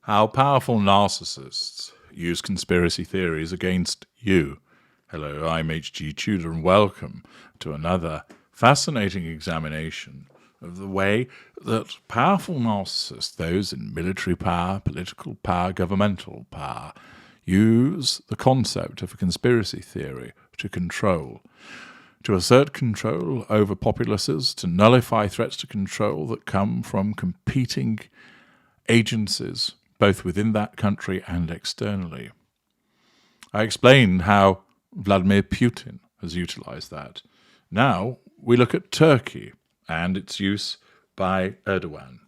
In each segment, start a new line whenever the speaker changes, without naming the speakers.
How powerful narcissists use conspiracy theories against you. Hello, I'm H.G. Tudor, and welcome to another fascinating examination of the way that powerful narcissists, those in military power, political power, governmental power, use the concept of a conspiracy theory to control, to assert control over populaces, to nullify threats to control that come from competing agencies, both within that country and externally. I explained how Vladimir Putin has utilized that. Now we look at Turkey and its use by Erdogan.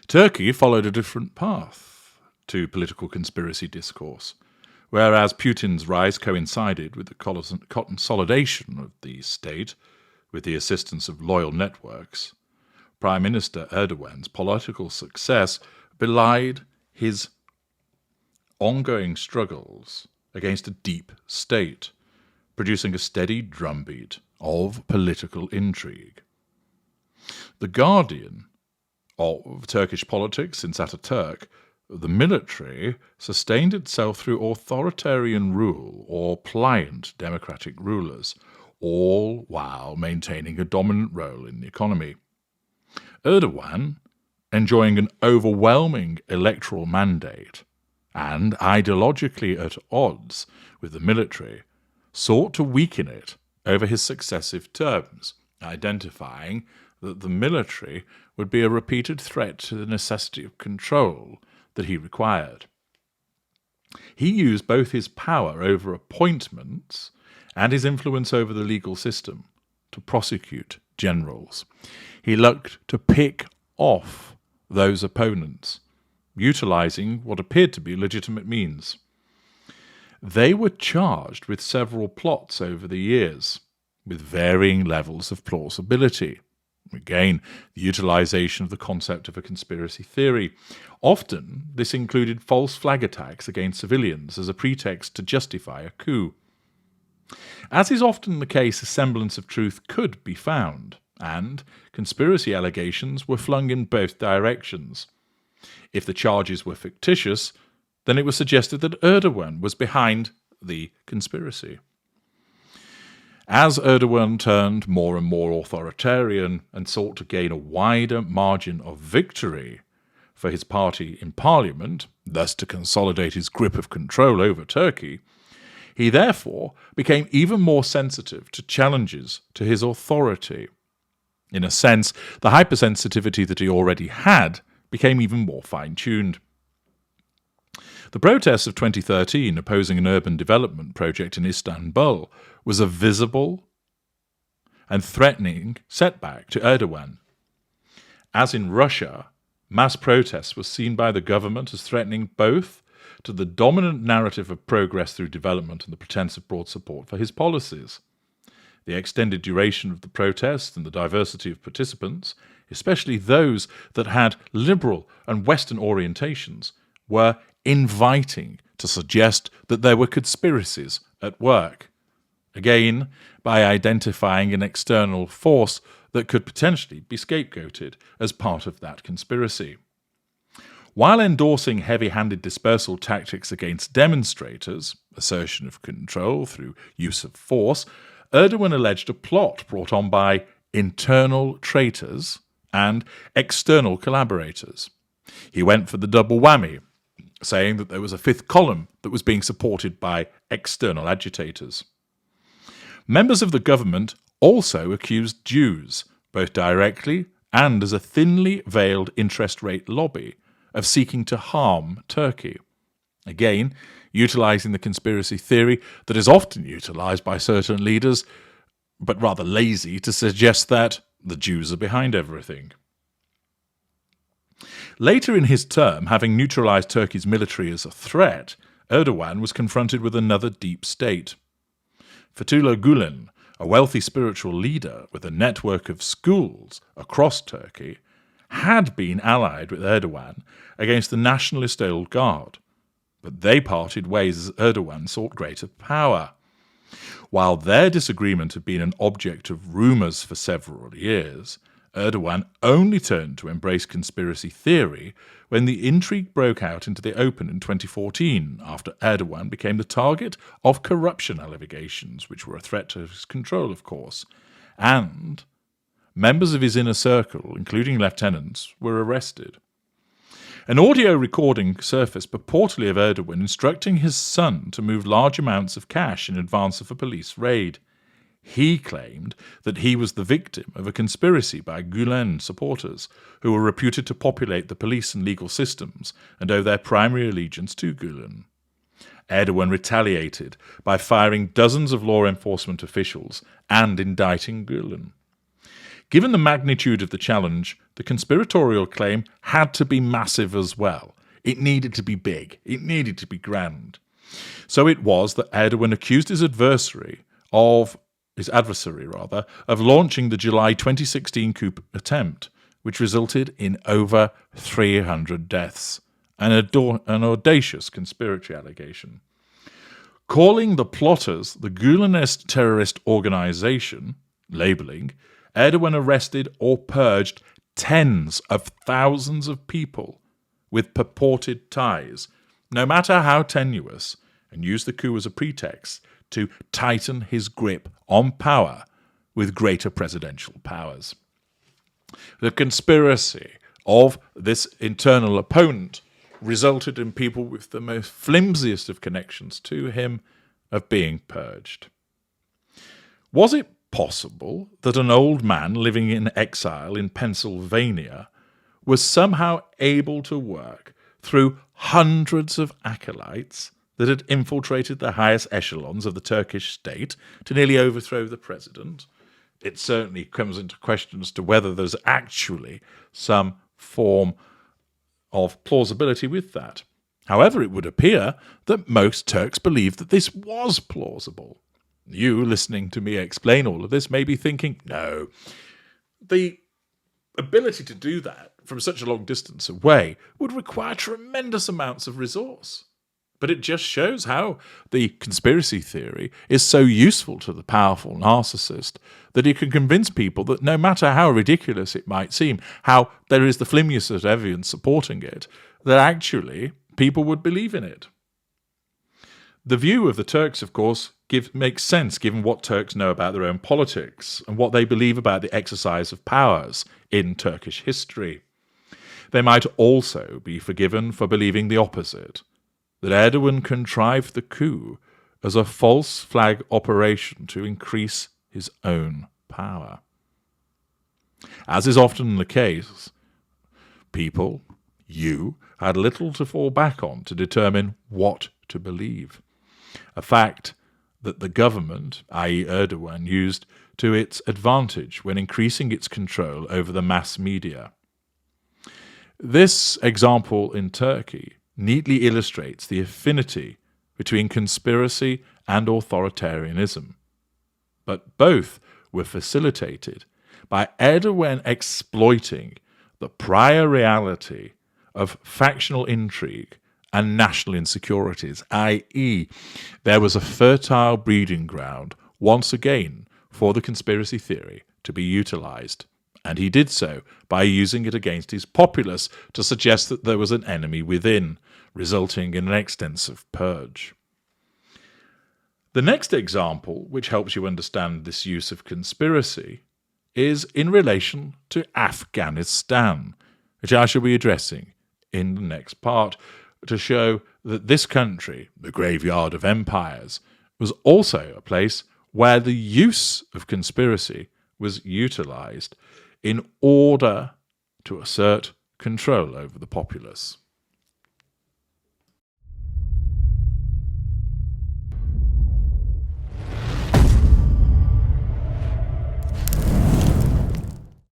Turkey followed a different path to political conspiracy discourse. Whereas Putin's rise coincided with the consolidation of the state with the assistance of loyal networks, Prime Minister Erdogan's political success belied his ongoing struggles against a deep state, producing a steady drumbeat of political intrigue. The guardian of Turkish politics since Ataturk, the military sustained itself through authoritarian rule or pliant democratic rulers, all while maintaining a dominant role in the economy. Erdogan, enjoying an overwhelming electoral mandate and ideologically at odds with the military, sought to weaken it over his successive terms, identifying that the military would be a repeated threat to the necessity of control that he required. He used both his power over appointments and his influence over the legal system to prosecute generals. He looked to pick off those opponents, utilizing what appeared to be legitimate means. They were charged with several plots over the years, with varying levels of plausibility. Again, the utilization of the concept of a conspiracy theory. Often, this included false flag attacks against civilians as a pretext to justify a coup. As is often the case, a semblance of truth could be found, and conspiracy allegations were flung in both directions. If the charges were fictitious, then it was suggested that Erdogan was behind the conspiracy. As Erdogan turned more and more authoritarian and sought to gain a wider margin of victory for his party in parliament, thus to consolidate his grip of control over Turkey, he therefore became even more sensitive to challenges to his authority. In a sense, the hypersensitivity that he already had became even more fine-tuned. The protests of 2013 opposing an urban development project in Istanbul was a visible and threatening setback to Erdogan. As in Russia, mass protests were seen by the government as threatening both to the dominant narrative of progress through development and the pretense of broad support for his policies. The extended duration of the protests and the diversity of participants, especially those that had liberal and Western orientations, were inviting to suggest that there were conspiracies at work, again by identifying an external force that could potentially be scapegoated as part of that conspiracy. While endorsing heavy-handed dispersal tactics against demonstrators, assertion of control through use of force, Erdogan alleged a plot brought on by internal traitors and external collaborators. He went for the double whammy, saying that there was a fifth column that was being supported by external agitators. Members of the government also accused Jews, both directly and as a thinly veiled interest rate lobby, of seeking to harm Turkey. Again, utilizing the conspiracy theory that is often utilized by certain leaders, but rather lazy, to suggest that the Jews are behind everything. Later in his term, having neutralized Turkey's military as a threat, Erdogan was confronted with another deep state. Fethullah Gulen, a wealthy spiritual leader with a network of schools across Turkey, had been allied with Erdogan against the nationalist Old Guard, but they parted ways as Erdogan sought greater power. While their disagreement had been an object of rumours for several years, Erdogan only turned to embrace conspiracy theory when the intrigue broke out into the open in 2014, after Erdogan became the target of corruption allegations, which were a threat to his control, of course, and members of his inner circle, including lieutenants, were arrested. An audio recording surfaced purportedly of Erdogan instructing his son to move large amounts of cash in advance of a police raid. He claimed that he was the victim of a conspiracy by Gulen supporters who were reputed to populate the police and legal systems and owe their primary allegiance to Gulen. Erdogan retaliated by firing dozens of law enforcement officials and indicting Gulen. Given the magnitude of the challenge, the conspiratorial claim had to be massive as well. It needed to be big. It needed to be grand. So it was that Erdogan accused his adversary of launching the July 2016 coup attempt, which resulted in over 300 deaths, an audacious conspiracy allegation. Calling the plotters the Gulenist terrorist organization, labeling, Erdogan arrested or purged tens of thousands of people with purported ties, no matter how tenuous, and used the coup as a pretext to tighten his grip on power with greater presidential powers. The conspiracy of this internal opponent resulted in people with the most flimsiest of connections to him of being purged. Was it possible that an old man living in exile in Pennsylvania was somehow able to work through hundreds of acolytes that had infiltrated the highest echelons of the Turkish state to nearly overthrow the president? It certainly comes into question as to whether there's actually some form of plausibility with that. However, it would appear that most Turks believe that this was plausible. You, listening to me explain all of this, may be thinking, no, the ability to do that from such a long distance away would require tremendous amounts of resource. But it just shows how the conspiracy theory is so useful to the powerful narcissist that he can convince people that no matter how ridiculous it might seem, how there is the flimsiest of evidence supporting it, that actually people would believe in it. The view of the Turks, of course, makes sense given what Turks know about their own politics and what they believe about the exercise of powers in Turkish history. They might also be forgiven for believing the opposite, that Erdogan contrived the coup as a false flag operation to increase his own power. As is often the case, people, you, had little to fall back on to determine what to believe. A fact that the government, i.e. Erdogan, used to its advantage when increasing its control over the mass media. This example in Turkey neatly illustrates the affinity between conspiracy and authoritarianism. But both were facilitated by Erdogan exploiting the prior reality of factional intrigue and national insecurities, i.e., there was a fertile breeding ground once again for the conspiracy theory to be utilised. And he did so by using it against his populace to suggest that there was an enemy within, resulting in an extensive purge. The next example, which helps you understand this use of conspiracy, is in relation to Afghanistan, which I shall be addressing in the next part, to show that this country, the graveyard of empires, was also a place where the use of conspiracy was utilised in order to assert control over the populace.